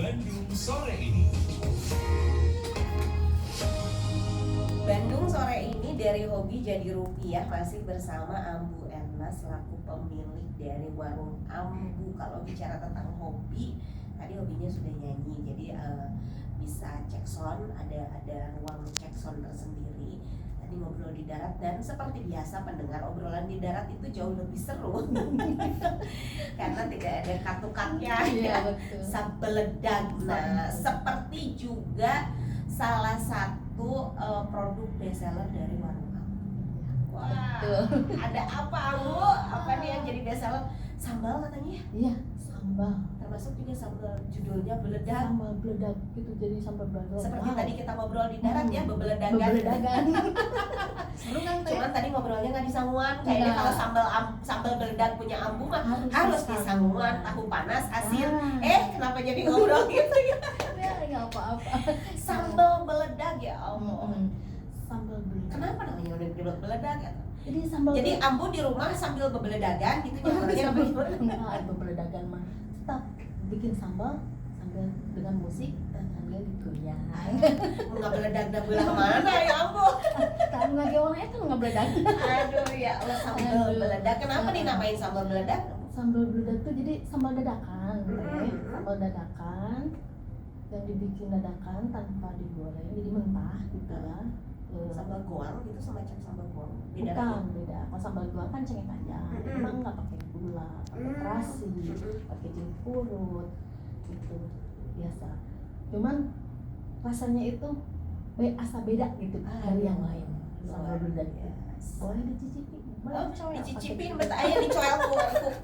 Bandung sore ini. Bandung sore ini dari hobi jadi rupiah masih bersama Ambu Erna selaku pemilik dari warung Ambu. Kalau bicara tentang hobi, tadi hobinya sudah nyanyi, jadi bisa cek sound, ada ruang cek sound tersendiri. Tadi ngobrol di darat dan seperti biasa pendengar obrolan di darat itu jauh lebih seru karena tidak ada katukatnya, sabeledag. Nah, seperti juga salah satu produk bestseller dari warung Ambu. Wah, ada apa Ambu? Apa nih yang jadi bestseller? Sambal katanya? Iya, sambal. Termasuk juga sambal judulnya beledag. Sambal beledag gitu, jadi sambal beledag. Seperti tadi kita ngobrol di darat ya, bebeledagan. Bebeledagan. Seru kan teh? Cuman tadi ngobrolnya nggak di Sanguan. Kayaknya kalau sambal beledag punya Ambu mah harus di Sanguan, tahu panas, asin. Kenapa jadi ngobrol gitu ya? Ya, nggak apa-apa. Sambal beledag ya Allah. Sambal beledag. Kenapa namanya udah beledag ya? Jadi sambal. Jadi Ambu di rumah sambil bebeledagan gitu nyampernya Enggak, bebeledagan mah. Tetap bikin sambal sambil dengan musik dan sambil dikunyah. Nggak beledag dah belah mana ya Ambu? Kan nggak gawangnya kan nggak beledag. Aduh ya Allah, sambal beledag. Kenapa nih namain sambal beledag? Sambal beledag tuh jadi sambal dadakan, sambal dadakan yang dibikin dadakan tanpa digoreng, jadi mentah gitu ya. Sambal goang gitu, semacam sambal goang. Beda Bukan, lagi. beda. Kalau sambal goang kan cengkeh aja, emang nggak pakai gula, pakai terasi, pakai jeruk gitu biasa. Cuman rasanya itu asa beda gitu dari yang lain. Sambal beledag boleh dicicipi. Dicicipin, bet aya dicoel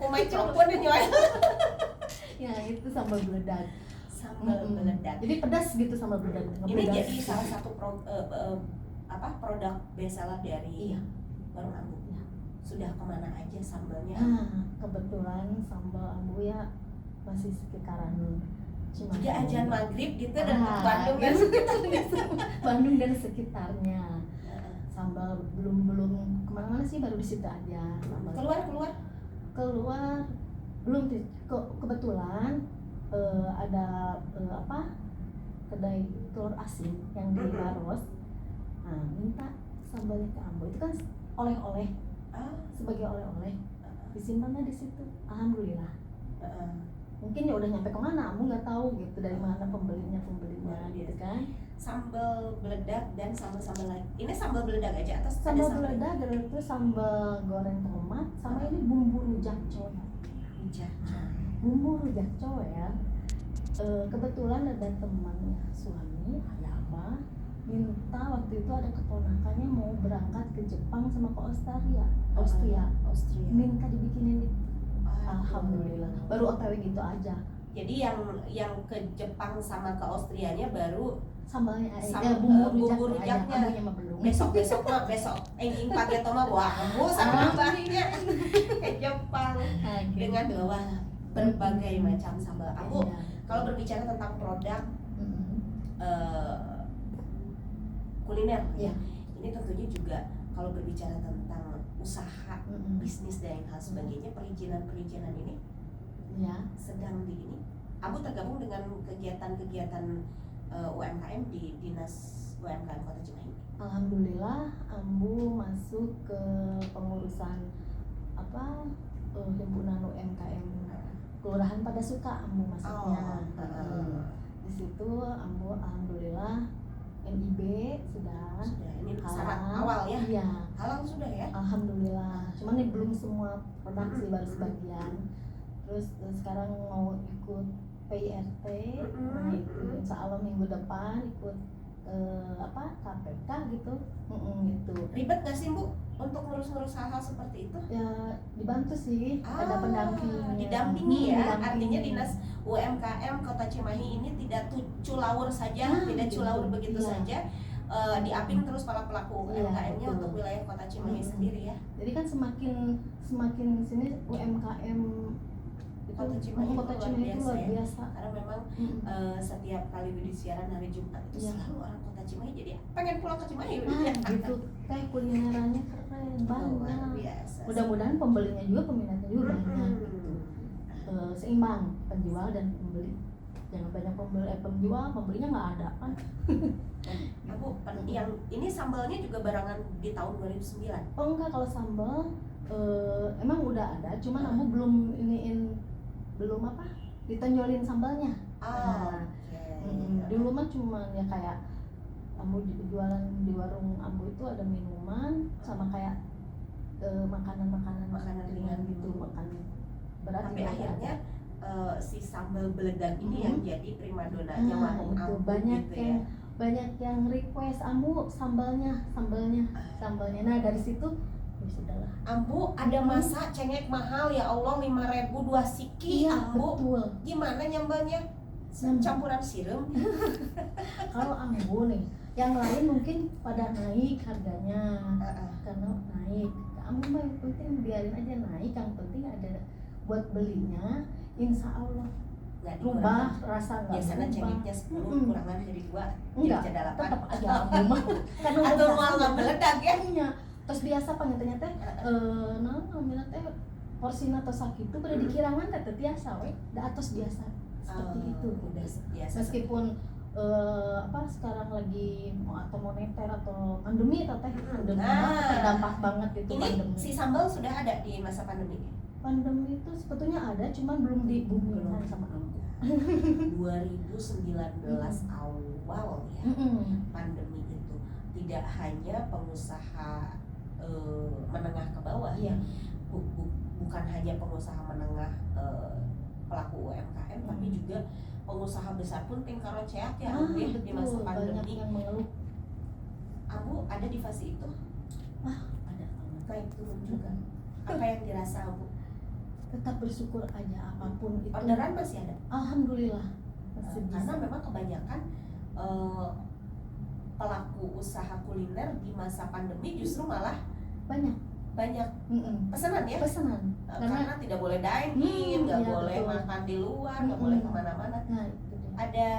ku mikrofon nyoel. Ya itu sambal beledag. Sambal beledag. Jadi pedas gitu sambal beledag. Ini jadi salah satu produk bestseller dari warung Ambu. Ya. Sudah kemana aja sambalnya? Nah, kebetulan sambal Ambu ya masih sekitaran Cimahi. Juga ajan maghrib gitu dan Bandung ya. kan? Bandung dan sekitarnya. Sambal belum kemana-mana sih, baru di situ aja. Keluar belum sih. Kebetulan ada kedai telur asin yang di Baros. Nah, minta sambalnya ke Ambu. Itu kan oleh-oleh. Sebagai oleh-oleh. Disimpannya di situ. Alhamdulillah. Mungkin ya udah nyampe kemana, Ambu nggak tahu gitu dari mana pembelinya gitu kan. Sambal beledag dan sambal lain. Ini sambal beledag aja atau Sambal beledag itu sambal goreng tomat sama ini bumbu rujak coy. Bumbu rujak coy ya. Kebetulan ada temannya suami, ada apa? Minta waktu itu ada keponakannya mau berangkat ke Jepang sama ke Austria. Minta dibikinin itu. Alhamdulillah. Baru OTW gitu aja. Jadi yang ke Jepang sama ke Austrianya baru Sambalnya bumbu rujaknya. Ambunya mah belum. Besok enging pagi mah bawa Ambu sama mbaknya ke Jepang dengan bawa berbagai macam sambal. Ambu, kalau berbicara tentang produk kuliner ya, ini tentunya juga kalau berbicara tentang usaha, bisnis dan hal sebagainya, perizinan ini sedang di ini. Ambu tergabung dengan kegiatan-kegiatan UMKM di Dinas UMKM Kota Cimahi. Alhamdulillah, Ambu masuk ke pengurusan himpunan UMKM Kelurahan Pada Suka. Ambu masuknya. Di situ Ambu alhamdulillah NIB sudah Ini halal. syarat awal ya? Iya. Halal sudah ya? Alhamdulillah. Cuman ini belum semua produk sih, baru sebagian. Terus sekarang mau ikut PIRT. Nah itu insya Allah minggu depan ikut KPK gitu. Gitu. Ribet gak sih Bu untuk ngurus-ngurus hal-hal seperti itu? Ya dibantu sih, ada pendamping. Didampingi ya. Artinya Dinas UMKM Kota Cimahi ini tidak culawur saja, tidak culawur begitu saja. Diaping terus para pelaku UMKM-nya untuk wilayah Kota Cimahi sendiri ya. Jadi kan semakin sini UMKM Kota Cimahi itu luar biasa. Karena memang setiap kali di siaran hari Jumat itu selalu orang Kota Cimahi jadi pengen pulang ke Cimahi gitu. Kayak kulinerannya keren banget. Biasa. Mudah-mudahan pembelinya juga, peminatnya juga banyak gitu. Seimbang penjual dan pembeli. Jangan banyak penjual, pembelinya nggak ada kan. Ambu, yang ini sambalnya juga barangan di tahun 2009. Oh enggak, kalau sambal emang udah ada, cuman Ambu belum apa ditonjolin sambalnya. Oh, Dulu mah cuma ya kayak Ambu jualan di warung Ambu itu ada minuman sama kayak makanan ringan gitu, makan berat. Tapi juga akhirnya si sambal beledak ini yang jadi primadonanya nah, warung itu Ambu banyak gitu yang ya. banyak yang request Ambu sambalnya. Nah dari situ ya sudahlah. Ambu ada masa cengek mahal ya Allah 5.000 2 siki. Iya Ambu betul. gimana nyambalnya? Campuran sirum. Kalau Ambu nih, yang lain mungkin pada naik harganya karena naik. Ambu mah yang penting biarin aja naik, yang penting ada buat belinya. Insya Allah Nggak rubah dikurangi. rasa nggak Biasanya berubah. cengeknya 10 kurangan jadi 2 Enggak, jadi 8. tetap aja Ambu mah karena udah Atau biasa mau nggak meledak ya? iya. Terus biasa panggilnya teh nah ngambilnya teh porsinya atau sakit itu pada dikirangan teh biasa we da atos biasa seperti itu Udah biasa. meskipun sekarang lagi atau moneter atau pandemi atau teh udah terdampak banget itu Ini pandemi. si sambal sudah ada di masa pandemi. Pandemi itu sebetulnya ada, cuman belum dibumikan sama Ambu. 2019 awal ya pandemi itu tidak hanya pengusaha menengah ke bawah Iya. bukan hanya pengusaha menengah pelaku UMKM tapi juga pengusaha besar pun tingkaran ceak ya Ambu ya, di masa banyak pandemi. yang mengeluh. Ambu ada di fase itu? Ada banget. Naik turun juga. Apa yang dirasa Ambu? Tetap bersyukur aja apapun itu. Orderan masih ada? Alhamdulillah masih Karena bisa. memang kebanyakan pelaku usaha kuliner di masa pandemi justru malah banyak pesanan ya. pesanan Karena tidak boleh dine in, nggak iya, boleh betul. makan di luar, nggak boleh kemana-mana. Nah itu dia. Ada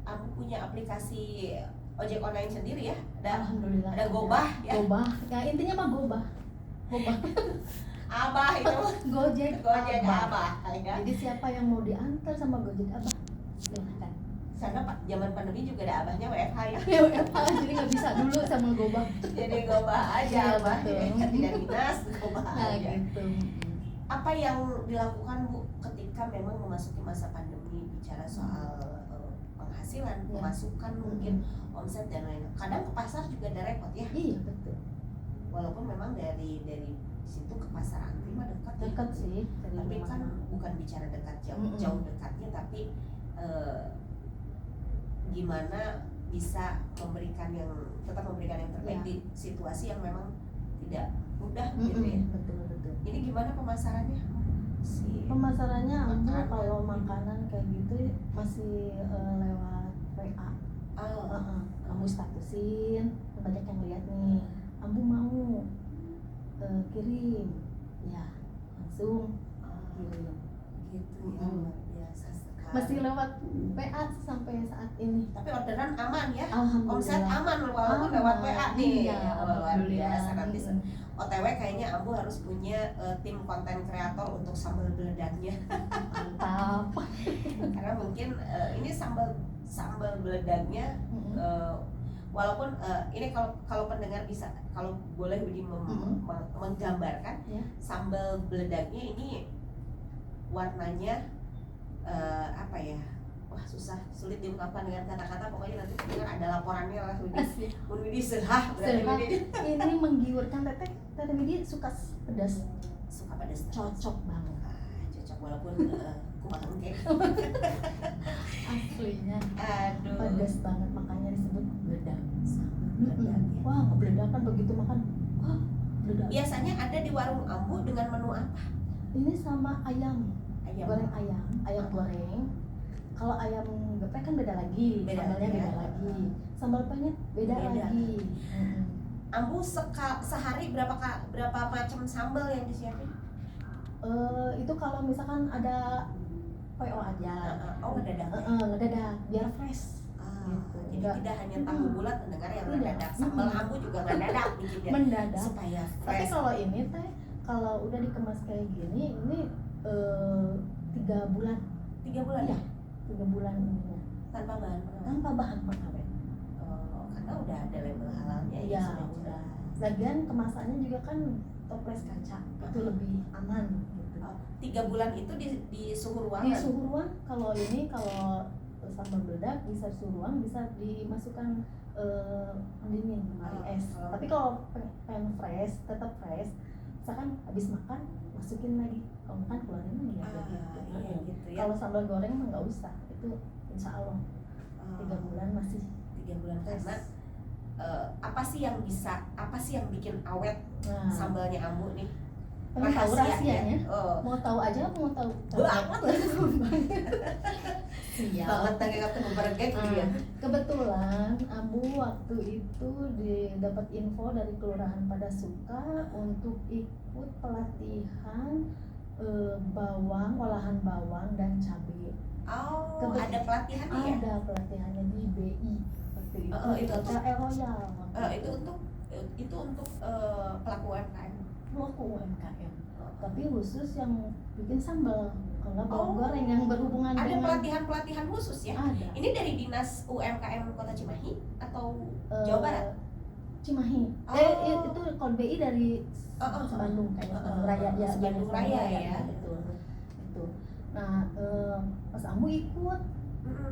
aku punya aplikasi ojek online sendiri ya. Alhamdulillah Ada Gobah ya. Gobah ya, intinya mah Gobah Abah itu Gojek Gojek Abah. Abah ya. Jadi siapa yang mau diantar sama Gojek Abah silahkan. Sana zaman pandemi juga ada abahnya WFH ya. Ya WFH jadi nggak bisa dulu sama Gobah. Jadi Gobah aja Iya, Abah. betul. Tidak dinas Gobah Nah aja. gitu. Apa yang dilakukan Bu ketika memang memasuki masa pandemi, bicara soal penghasilan, pemasukan mungkin omset dan lain-lain. Kadang ke pasar juga ada repot ya. Iya betul. Walaupun memang dari situ ke pasar Antri mah dekat ya. Dekat sih. dari Tapi rumah kan kami. bukan bicara dekat jauh dekatnya, tapi gimana bisa tetap memberikan yang terbaik di situasi yang memang tidak mudah gitu ya. Betul. Ini gimana pemasarannya? Pemasarannya Ambu Makanan. kalau makanan kayak gitu masih lewat WA. Ambu statusin, banyak yang lihat nih. Ambu mau kirim, ya langsung kirim. Gitu ya, luar biasa sekali. Masih lewat WA sampai saat ini. Tapi orderan aman ya. Alhamdulillah. Omset aman walaupun lewat WA nih. Iya, Luar biasa. Nanti alhamdulillah. OTW kayaknya Ambu harus punya tim konten kreator untuk sambal beledaknya. Mantap. Karena mungkin ini sambal beledaknya walaupun ini kalau pendengar bisa, kalau boleh Budi menggambarkan sambal beledaknya ini warnanya apa ya? Wah sulit diungkapkan dengan kata-kata, pokoknya nanti pendengar ada laporannya lah Budi. Budi sehah berarti Budi. Ini menggiurkan. Teteh Widi suka pedas. Suka pedas. Cocok banget. Cocok walaupun kumaha engke. Aslinya. Aduh. Pedas banget makanya disebut beledak. Beledak ya. Wah, ngebeledakan begitu makan. Wah, beledak. Biasanya ada di warung Ambu dengan menu apa? Ini sama ayam. Ayam. Goreng ayam goreng. Kalau ayam geprek kan beda lagi, sambalnya beda lagi. Sambal penya beda lagi. Ambu sehari berapa macam sambal yang disiapin? Itu kalau misalkan ada PO aja. Oh, ngedadak. Ngedadak biar fresh. Gitu. Jadi tidak hanya tahu bulat mendengar yang mendadak. Sambal Ambu juga mendadak bikinnya. Mendadak. Supaya Tapi fresh. kalau ini teh kalau udah dikemas kayak gini, ini 3 bulan. 3 bulan Iya. 3 bulan ininya tanpa bahan pengawet. tanpa bahan pengawet. Karena udah ada label halalnya ya. Ya sudah udah. jelas. Lagian kemasannya juga kan toples kaca itu lebih aman gitu. 3 bulan itu di suhu ruangan. Di suhu ruang. Kalau ini kalau sambal meledak bisa suhu ruang, bisa dimasukkan pendingin lemari es. Oh. Tapi kalau pengen fresh, tetap fresh, misalkan habis makan masukin lagi, kalau makan keluarin lagi ya gitu. Iya gitu ya. Kalau sambal goreng mah nggak usah, itu insya Allah 3 bulan masih 3 bulan fresh. karena apa sih yang bikin awet Nah, sambalnya Ambu nih? pengen tahu rahasianya? Oh. Mau tahu aja apa mau tahu? Banget. Siap. Banget tangga kapten bergek gitu ya. Kebetulan Ambu waktu itu dapat info dari Kelurahan Padasuka untuk ikut pelatihan bawang, olahan bawang dan cabai. Oh, ada pelatihannya ya? Ada pelatihannya di BI waktu itu. Itu Hotel tuh- Royal. Itu untuk pelaku UMKM. Pelaku UMKM. Tapi khusus yang bikin sambal, kalau nggak bawang goreng yang berhubungan Ada dengan pelatihan khusus ya? ada. Ini dari Dinas UMKM Kota Cimahi atau Eh, Jawa Barat? Cimahi. Oh. Itu kalau BI dari Bandung kayaknya, Bandung Raya ya. Bandung Raya ya. Betul. Itu. Nah, pas Ambu ikut,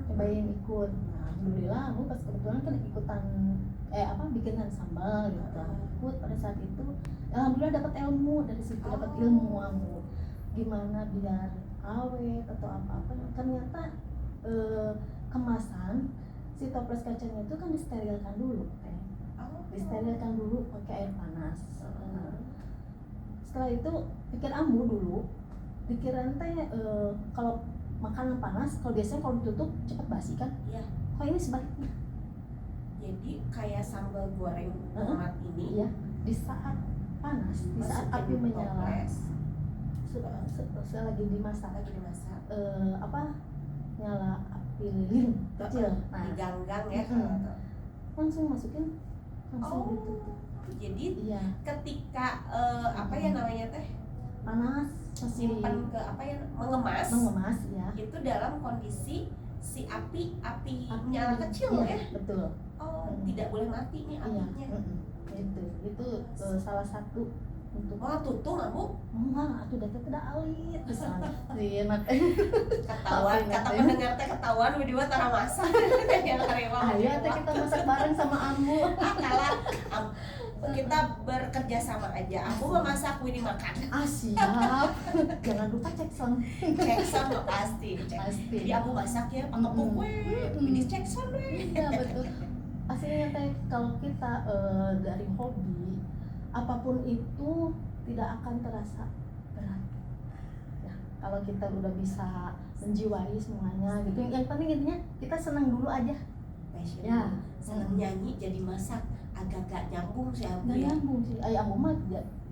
cobain ikut. Nah, alhamdulillah Ambu pas kebetulan kan ikutan bikinan sambal gitu. Ikut pada saat itu, alhamdulillah dapat ilmu dari situ, dapat ilmu Ambu. Gimana biar awet atau apa-apa. Ternyata kemasan si toples kacanya itu kan disterilkan dulu, disterilkan dulu pakai air panas. Nah, setelah itu pikir Ambu dulu, pikiran teh kalau makanan panas, kalau biasanya kalau ditutup cepat basi kan? Iya. Kok ini sebaliknya? Jadi kayak sambal goreng tomat ini Iya, di saat panas, di saat api menyala, selagi dimasak, lagi dimasak nyala api lilin kecil, nah diganggang ya. langsung masukin, langsung ditutup. Jadi Iya, ketika namanya teh panas masih simpan ke mengemas ya. itu dalam kondisi si api nyala kecil Iya, ya. betul. Tidak boleh mati nih Iya, apinya. itu salah satu untuk Tutung Ambu enggak, atuh data tidak alit misalnya. ketahuan, kata pendengar teh ketahuan video tara masak. Yang karyawan. Ayo teh kita masak bareng sama Ambu. Kalah. Kita bekerja sama aja. Aku memasak, Widi makan. Siap. Jangan lupa cek sound. Cek sound pasti. Pasti. Jadi aku masak ya, pakai kue. Ini cek sound Iya betul. Aslinya teh kalau kita dari hobi, apapun itu tidak akan terasa berat. Ya, kalau kita udah bisa menjiwai semuanya gitu. Yang penting intinya kita senang dulu aja. Passion. Ya. Senang nyanyi jadi masak agak-agak nyambung sih Ambu. Nggak nyambung sih. Ambu mah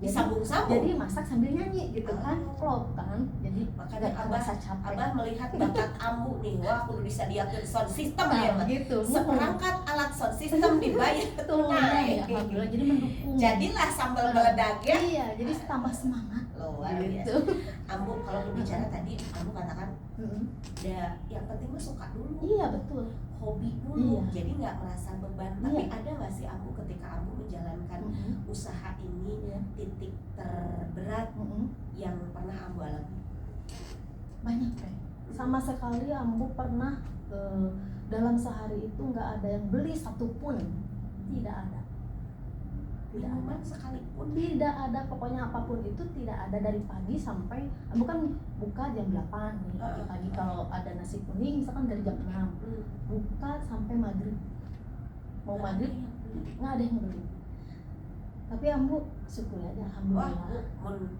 Disambung-sambung. jadi masak sambil nyanyi gitu kan, klop kan. Jadi Makanya nggak Abah terasa capek. Abah melihat bakat Ambu nih, wah kudu disediakeun sound system ya. Nah, gitu. Seperangkat alat sound system dibayar tunai. Ya, alhamdulillah jadi mendukung. Jadilah sambal meledak ya. Iya, jadi tambah semangat. Luar biasa. Gitu. Ambu kalau berbicara tadi, Ambu katakan ya yang penting mah suka dulu, Iya betul. hobi dulu. Iya. Jadi nggak merasa beban. Iya. Tapi ada nggak sih Ambu ketika Ambu menjalankan usaha ini Iya. titik terberat yang pernah Ambu alami? Banyak kan. Sama sekali Ambu pernah dalam sehari itu nggak ada yang beli satupun, tidak ada. Tidak ada. Minuman sekalipun. Tidak ada, pokoknya apapun itu tidak ada dari pagi sampai bukan buka jam 8 nih pagi-pagi, kalau ada nasi kuning misalkan dari jam 6 buka sampai maghrib, mau maghrib nggak ada yang beli. Tapi Ambu syukur aja, Wah, alhamdulillah.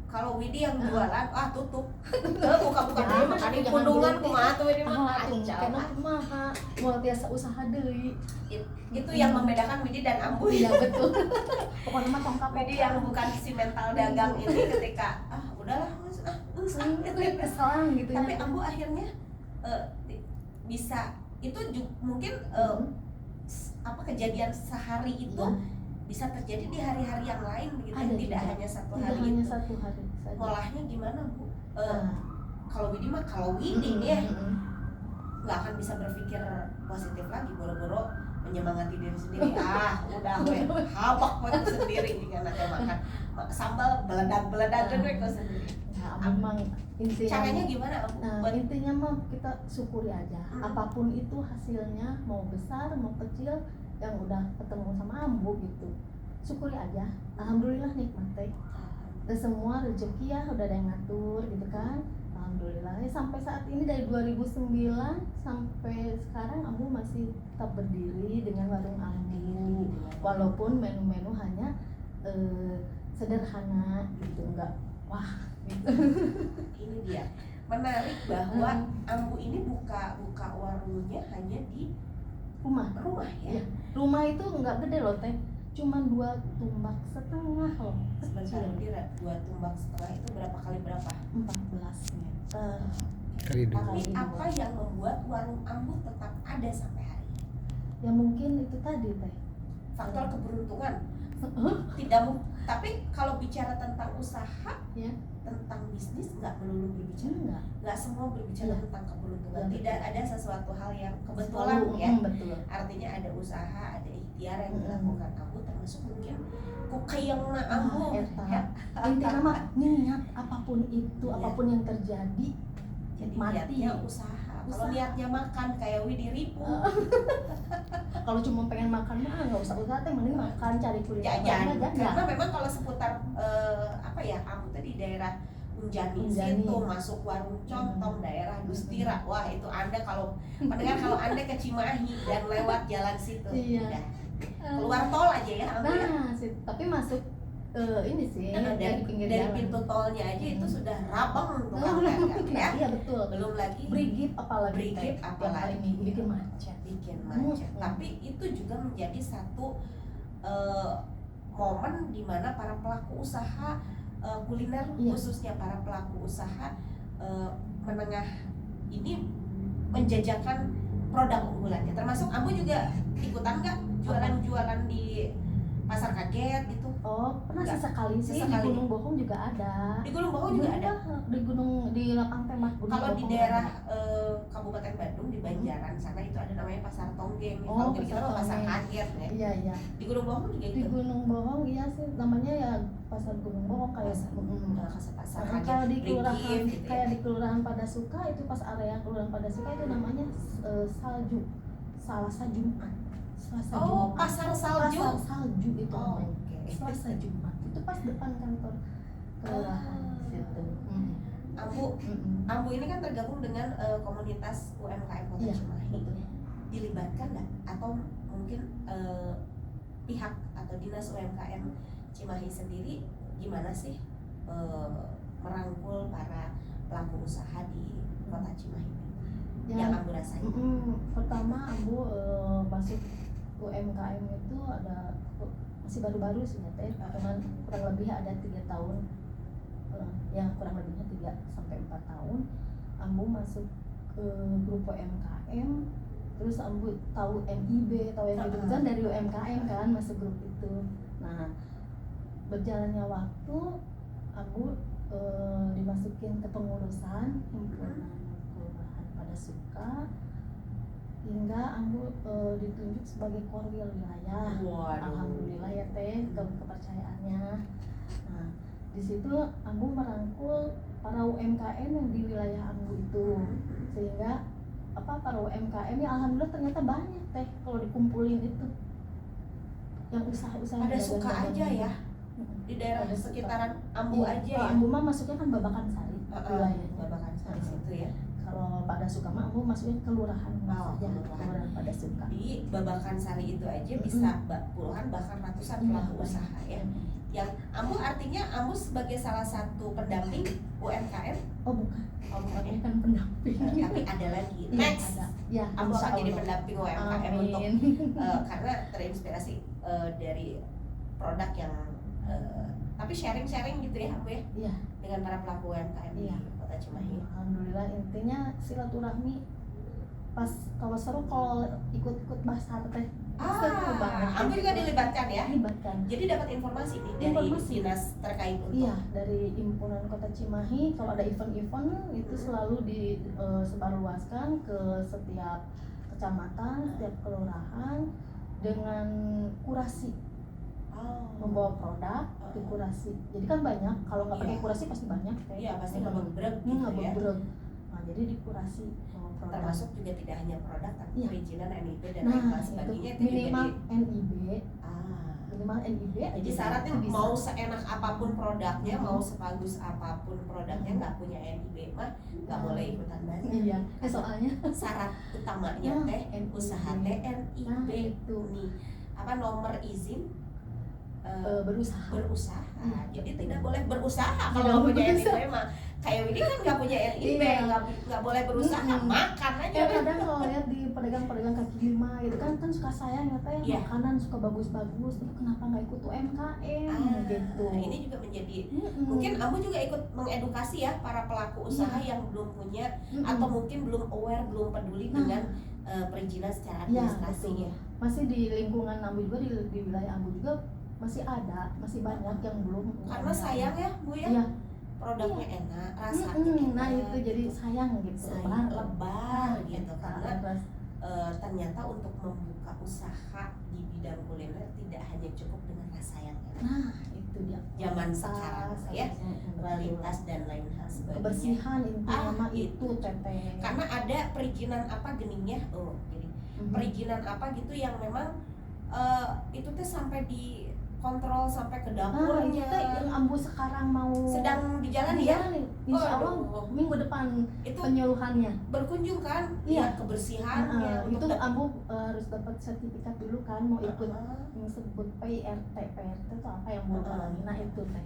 kalau Widi yang jualan, tutup. Buka-buka dulu makanya kundungan kumaha tuh Widi mah kacau. Karena kumaha mau biasa usaha deui. Itu yang membedakan Widi dan Ambu. Iya betul. Pokoknya mah tongkap Widi yang bukan si mental dagang ini ketika udahlah keselang gitu. Tapi Ambu akhirnya bisa itu mungkin kejadian sehari itu bisa terjadi di hari-hari yang lain begitu, Ada tidak juga. hanya satu Tidak hari hanya itu. satu hari saja. Ngolahnya gimana Bu? Nah. Kalau Widi mah kalau Widi ya nggak akan bisa berpikir positif lagi, boro-boro menyemangati diri sendiri. Udah gue habak gue sendiri jika nanti makan sambal beledak gue sendiri. Nah, memang intinya Caranya gimana? Nah, intinya mah kita syukuri aja. Apapun itu hasilnya, mau besar mau kecil, yang udah ketemu sama ambu gitu, syukuri aja. Alhamdulillah nikmat teh. Dan semua rezeki ya udah ada yang ngatur gitu kan. Alhamdulillah ya, sampai saat ini dari 2009 sampai sekarang ambu masih tetap berdiri dengan warung ambu, walaupun menu-menu hanya sederhana gitu, enggak wah gitu. Ini dia menarik bahwa ambu ini buka warungnya hanya di rumah ya. Rumah itu enggak gede loh teh, cuma 2 tumbak setengah loh, Sebentar, kecil. Dira, 2 tumbak setengah itu berapa kali berapa? 14 meter. Kali dua. Tapi apa yang membuat warung ambu tetap ada sampai hari ini? Ya mungkin itu tadi teh. Faktor keberuntungan. Tidak tapi kalau bicara tentang usaha, Ya. tentang bisnis nggak melulu berbicara. Nggak semua berbicara Iya. tentang keberuntungan. Iya, Tidak betul. ada sesuatu hal yang kebetulan Selalu, ya. betul. Artinya ada usaha, ada ikhtiar yang dilakukan ambu, termasuk mungkin kukayangna ambu. Eta. Intinya mah niat apapun itu, Iya. apapun yang terjadi, Jadi mati. niatnya usaha. Kalau Usaha. niatnya makan kayak Widi Ripu, Kalau cuma pengen makan mah nggak usah usaha teh, mending makan cari kuliner jajan. aja, Karena memang kalau seputar apa ya, ambu tadi daerah Unjani Unjani. situ, masuk warung Contong, daerah Dustira. Wah, itu Anda kalau mendengar kalau Anda ke Cimahi dan lewat jalan situ, Iya. udah keluar tol aja ya ambu ya. Nah, tapi masuk ini sih Nah, dari pinggir dari jalan. pintu tolnya aja itu sudah rabang tuh Oh, kan, ya. iya betul. Belum lagi Brigip apalagi Brigip teh, apalagi. tiap hari minggu bikin macet. bikin macet. Hmm. Tapi itu juga menjadi satu momen di mana para pelaku usaha kuliner, Iya. khususnya para pelaku usaha menengah ini menjajakan produk unggulannya. Termasuk ambu juga ikutan nggak jualan-jualan di pasar kaget gitu? Oh, pernah Enggak. sesekali sih. Sesekali. Di Gunung Bohong juga ada. Di Gunung Bohong juga ada. Di gunung, di lapang tembak Gunung Kalau di Bohong daerah ada. Kabupaten Bandung di Banjaran sana itu ada namanya pasar Tonggeng. Oh, Kalau kita pasar mah pasar Tonggeng. kaget ya. Iya iya. Di Gunung Bohong juga Di gitu. Gunung Bohong iya sih, namanya ya pasar Gunung Bohong kayak Pasar Nah, kaget. kalau di Brigif kelurahan gitu ya. kayak di kelurahan Padasuka itu pas area kelurahan Padasuka itu namanya salju, Selasa Jumat. Selasa Oh, Jumat. pasar salju. Pasar salju itu Oh, namanya. oke. Selasa Jumat itu pas depan kantor kelurahan situ. Ambu ini kan tergabung dengan komunitas UMKM Kota Iya, Cimahi. betul. Dilibatkan nggak? Atau mungkin pihak atau dinas UMKM Cimahi sendiri gimana sih merangkul para pelaku usaha di Kota Cimahi yang Ambu rasain? Pertama Ambu masuk UMKM itu ada masih baru-baru sih ya teh, cuman kurang lebih ada 3 tahun, ya kurang lebihnya 3 sampai 4 tahun Ambu masuk ke grup UMKM. Terus Ambu tahu MIB, tahu yang gitu kan dari UMKM kan masuk grup itu. Nah, berjalannya waktu Ambu dimasukin ke pengurusan himpunan kelurahan Padasuka hingga Ambu ditunjuk sebagai korwil wilayah. Waduh. Alhamdulillah ya teh kepercayaannya. Nah, di situ Ambu merangkul para UMKM yang di wilayah Ambu itu, sehingga para UMKM ya alhamdulillah ternyata banyak teh kalau dikumpulin itu yang usaha-usaha Pada suka aja ya di daerah Pada suka. sekitaran Ambu Iya, aja kalau ya. Ambu mah masuknya kan Babakan Sari wilayahnya. Babakan Sari situ ya. Kalau pada suka mah Ambu masuknya kelurahan Oh, saja, kelurahan. kelurahan pada suka. Di Babakan Sari itu aja bisa puluhan bahkan ratusan pelaku usaha ya. Yang Ambu artinya Ambu sebagai salah satu pendamping UMKM. Oh bukan, Oh, bukan ya? ini kan pendamping. Tapi ada lagi. Iya, Next. ada. Ya, Ambu insya akan jadi Allah. pendamping UMKM untuk Amin. karena terinspirasi dari produk yang tapi sharing-sharing gitu ya Ambu ya Iya. dengan para pelaku UMKM Iya. di Kota Cimahi. Alhamdulillah, intinya silaturahmi pas kalau seru kalau ikut-ikut basar teh Seru banget. Ambu juga dilibatkan ya. Dilibatkan. Jadi dapat informasi nih dari Informasi. dinas terkait untuk. Iya, dari himpunan Kota Cimahi kalau ada event-event itu selalu disebarluaskan ke setiap kecamatan, setiap kelurahan dengan kurasi, membawa produk dikurasi. Jadi kan banyak, kalau nggak pakai Iya. kurasi pasti banyak. Iya, pasti ngebebrek gitu ya. Ngebebrek. Nah, jadi dikurasi produk. Termasuk juga tidak hanya produk tapi Iya. perizinan NIB dan Nah, lain itu sebagainya itu minimal juga NIB, di, minimal NIB. jadi aja syaratnya itu bisa. mau seenak apapun produknya, mau sebagus apapun produknya, nggak punya NIB mah nggak boleh ikutan bazar. Iya, soalnya Syarat utamanya Nah, teh NIB. usaha teh NIB Nah, itu. nih apa nomor izin berusaha. berusaha. Jadi betul. tidak boleh berusaha Tidak kalau nggak punya berusaha. NIB mah. Kayak ini kan nggak punya NIB, Iya. nggak boleh berusaha, makan aja. Ya kadang kalau lihat di pedagang-pedagang kaki lima gitu kan suka sayang ya teh, Iya. makanan suka bagus-bagus, itu kenapa nggak ikut UMKM gitu. Ini juga menjadi mungkin Ambu juga ikut mengedukasi ya para pelaku usaha yang belum punya atau mungkin belum aware, belum peduli Nah. dengan perizinan secara Ya, administrasi betul. ya. Masih di lingkungan Ambu juga, di wilayah Ambu juga masih banyak yang belum. Karena sayang ya Bu ya, Iya. produknya enak, rasanya enak. Nah itu jadi sayang gitu. sayang lebar gitu karena Terus, ternyata untuk membuka usaha di bidang kuliner tidak hanya cukup dengan rasa yang enak. nah itu dia. Zaman sekarang ya, kualitas dan lain hal sebagainya. Kebersihan intinya mah itu. itu teteh. Karena ada perizinan apa geningnya, jadi perizinan apa gitu yang memang itu tuh sampai dikontrol sampai ke Nah, dapurnya. itu yang Ambu sekarang mau Sedang dijalani ya. Insya Allah Aduh. minggu depan Itu penyuluhannya. berkunjung kan, Iya. lihat kebersihannya. Itu untuk Ambu harus dapat sertifikat dulu kan, mau ikut Ah. yang disebut PRT itu apa yang belum alami. Nah itu teh.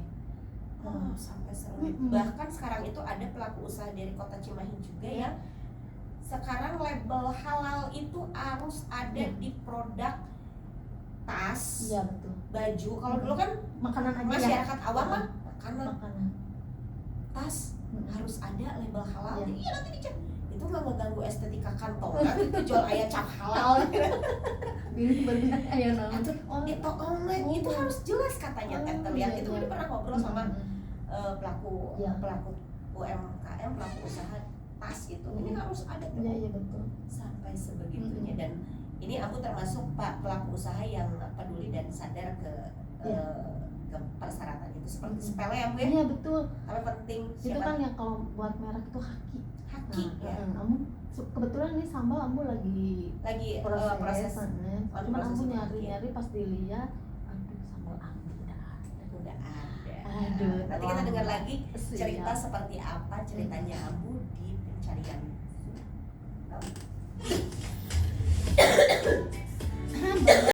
Sampai seru. Bahkan sekarang itu ada pelaku usaha dari Kota Cimahi juga yang sekarang label halal itu harus ada di produk tas, Iya betul. baju. Kalau dulu kan Makanan aja ya. masyarakat awam mah makanan, Makanan. tas harus ada label halal. Iya. Iya nanti dicek. Itu nggak ngeganggu estetika kantongan, itu jual ayam cap halal. Ini berbeda ya nama. Itu online itu harus jelas katanya. Lihat itu udah pernah ngobrol sama pelaku Iya. pelaku UMKM, pelaku usaha tas itu. Ini harus ada tuh. Iya betul. Sampai sebegitunya. Dan ini aku termasuk pelaku usaha yang peduli dan sadar ke persyaratan itu seperti sepele ya Bu ya. Iya betul. Tapi penting Itu kan yang kalau buat merek itu haki. haki ya. Ambu kebetulan ini sambal Ambu lagi Lagi proses. proses Cuman proses Ambu haki. nyari-nyari pas dilihat, aduh sambal Ambu udah ada. Udah ada. Aduh, Nanti kita dengar lagi Siap. cerita seperti apa ceritanya Ambu